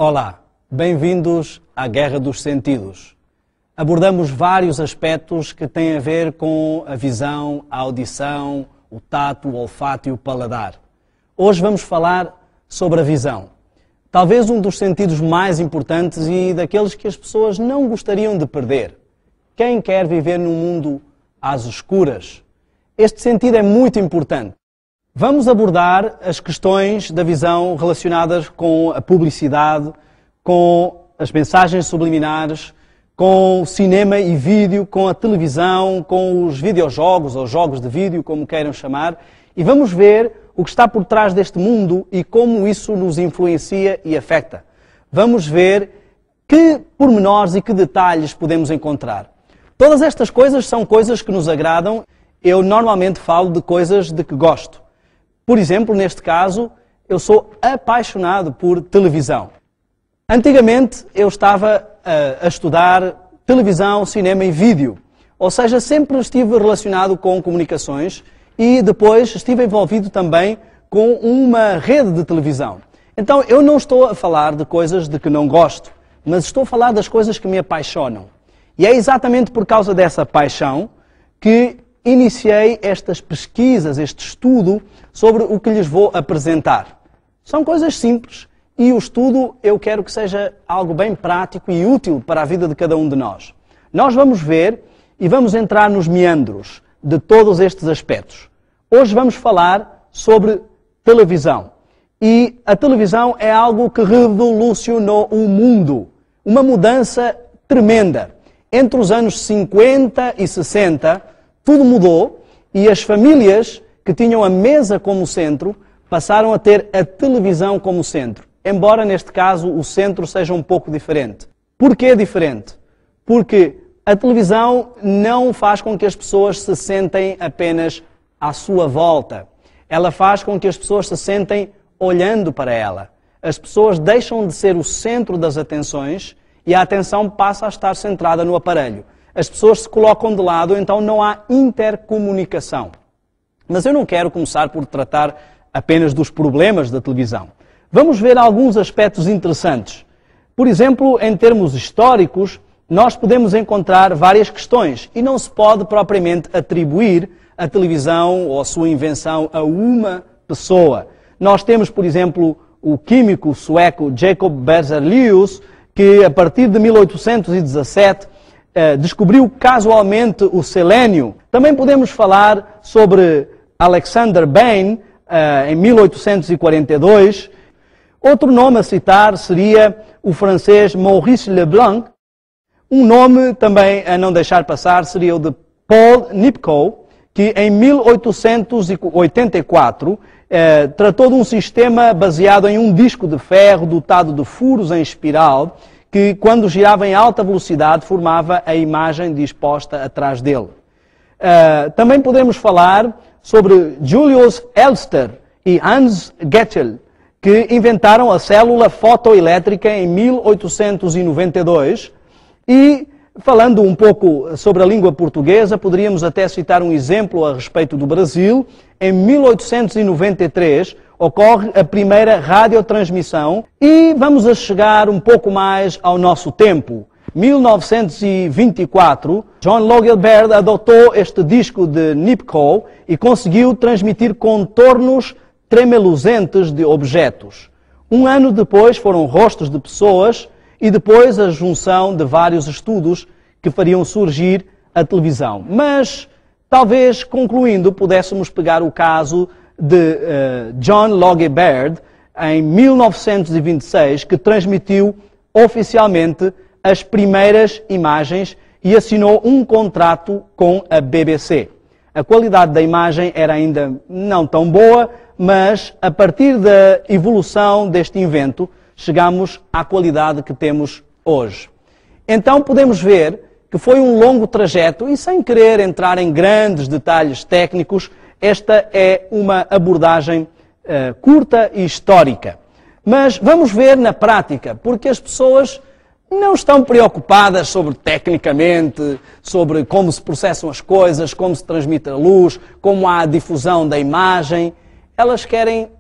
Olá, bem-vindos à Guerra dos Sentidos. Abordamos vários aspectos que têm a ver com a visão, a audição, o tato, o olfato e o paladar. Hoje vamos falar sobre a visão. Talvez um dos sentidos mais importantes e daqueles que as pessoas não gostariam de perder. Quem quer viver num mundo às escuras? Este sentido é muito importante. Vamos abordar as questões da visão relacionadas com a publicidade, com as mensagens subliminares, com o cinema e vídeo, com a televisão, com os videojogos ou jogos de vídeo, como queiram chamar, e vamos ver o que está por trás deste mundo e como isso nos influencia e afeta. Vamos ver que pormenores e que detalhes podemos encontrar. Todas estas coisas são coisas que nos agradam. Eu normalmente falo de coisas de que gosto. Por exemplo, neste caso, eu sou apaixonado por televisão. Antigamente eu estava a estudar televisão, cinema e vídeo. Ou seja, sempre estive relacionado com comunicações e depois estive envolvido também com uma rede de televisão. Então eu não estou a falar de coisas de que não gosto, mas estou a falar das coisas que me apaixonam. E é exatamente por causa dessa paixão que iniciei estas pesquisas, este estudo sobre o que lhes vou apresentar. São coisas simples e o estudo eu quero que seja algo bem prático e útil para a vida de cada um de nós. Nós vamos ver e vamos entrar nos meandros de todos estes aspectos. Hoje vamos falar sobre televisão. E a televisão é algo que revolucionou o mundo. Uma mudança tremenda. Entre os anos 50 e 60, tudo mudou e as famílias que tinham a mesa como centro passaram a ter a televisão como centro. Embora, neste caso, o centro seja um pouco diferente. Porquê diferente? Porque a televisão não faz com que as pessoas se sentem apenas à sua volta. Ela faz com que as pessoas se sentem olhando para ela. As pessoas deixam de ser o centro das atenções e a atenção passa a estar centrada no aparelho. As pessoas se colocam de lado, então não há intercomunicação. Mas eu não quero começar por tratar apenas dos problemas da televisão. Vamos ver alguns aspectos interessantes. Por exemplo, em termos históricos, nós podemos encontrar várias questões e não se pode propriamente atribuir a televisão ou a sua invenção a uma pessoa. Nós temos, por exemplo, o químico sueco Jacob Berzelius, que a partir de 1817 descobriu casualmente o selênio. Também podemos falar sobre Alexander Bain, em 1842. Outro nome a citar seria o francês Maurice Leblanc. Um nome também a não deixar passar seria o de Paul Nipkow, que em 1884 tratou de um sistema baseado em um disco de ferro dotado de furos em espiral, que quando girava em alta velocidade formava a imagem disposta atrás dele. Também podemos falar sobre Julius Elster e Hans Getchell, que inventaram a célula fotoelétrica em 1892. E, falando um pouco sobre a língua portuguesa, poderíamos até citar um exemplo a respeito do Brasil. Em 1893, ocorre a primeira radiotransmissão e vamos a chegar um pouco mais ao nosso tempo. 1924, John Logie Baird adotou este disco de Nipkow e conseguiu transmitir contornos tremeluzentes de objetos. Um ano depois foram rostos de pessoas e depois a junção de vários estudos que fariam surgir a televisão. Mas, talvez, concluindo, pudéssemos pegar o caso de John Logie Baird, em 1926, que transmitiu oficialmente as primeiras imagens e assinou um contrato com a BBC. A qualidade da imagem era ainda não tão boa, mas a partir da evolução deste invento, chegamos à qualidade que temos hoje. Então podemos ver que foi um longo trajeto e, sem querer entrar em grandes detalhes técnicos, esta é uma abordagem curta e histórica. Mas vamos ver na prática, porque as pessoas não estão preocupadas sobre tecnicamente, sobre como se processam as coisas, como se transmite a luz, como há a difusão da imagem. Elas querem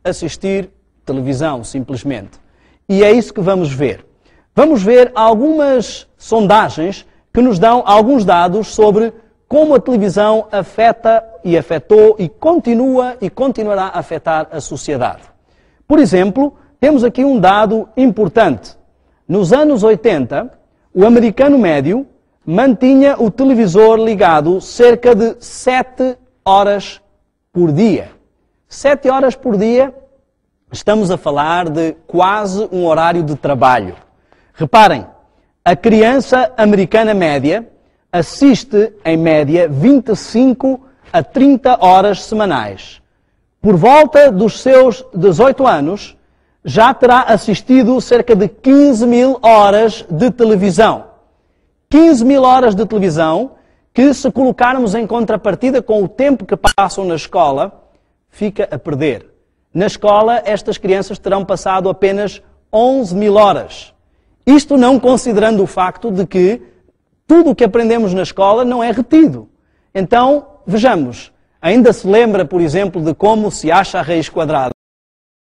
assistir televisão, simplesmente. E é isso que vamos ver. Vamos ver algumas sondagens que nos dão alguns dados sobre como a televisão afeta e afetou e continua e continuará a afetar a sociedade. Por exemplo, temos aqui um dado importante. Nos anos 80, o americano médio mantinha o televisor ligado cerca de 7 horas por dia. 7 horas por dia, estamos a falar de quase um horário de trabalho. Reparem, a criança americana média assiste, em média, 25 a 30 horas semanais. Por volta dos seus 18 anos, já terá assistido cerca de 15 mil horas de televisão. 15 mil horas de televisão que, se colocarmos em contrapartida com o tempo que passam na escola, fica a perder. Na escola, estas crianças terão passado apenas 11 mil horas. Isto não considerando o facto de que tudo o que aprendemos na escola não é retido. Então, vejamos, ainda se lembra, por exemplo, de como se acha a raiz quadrada?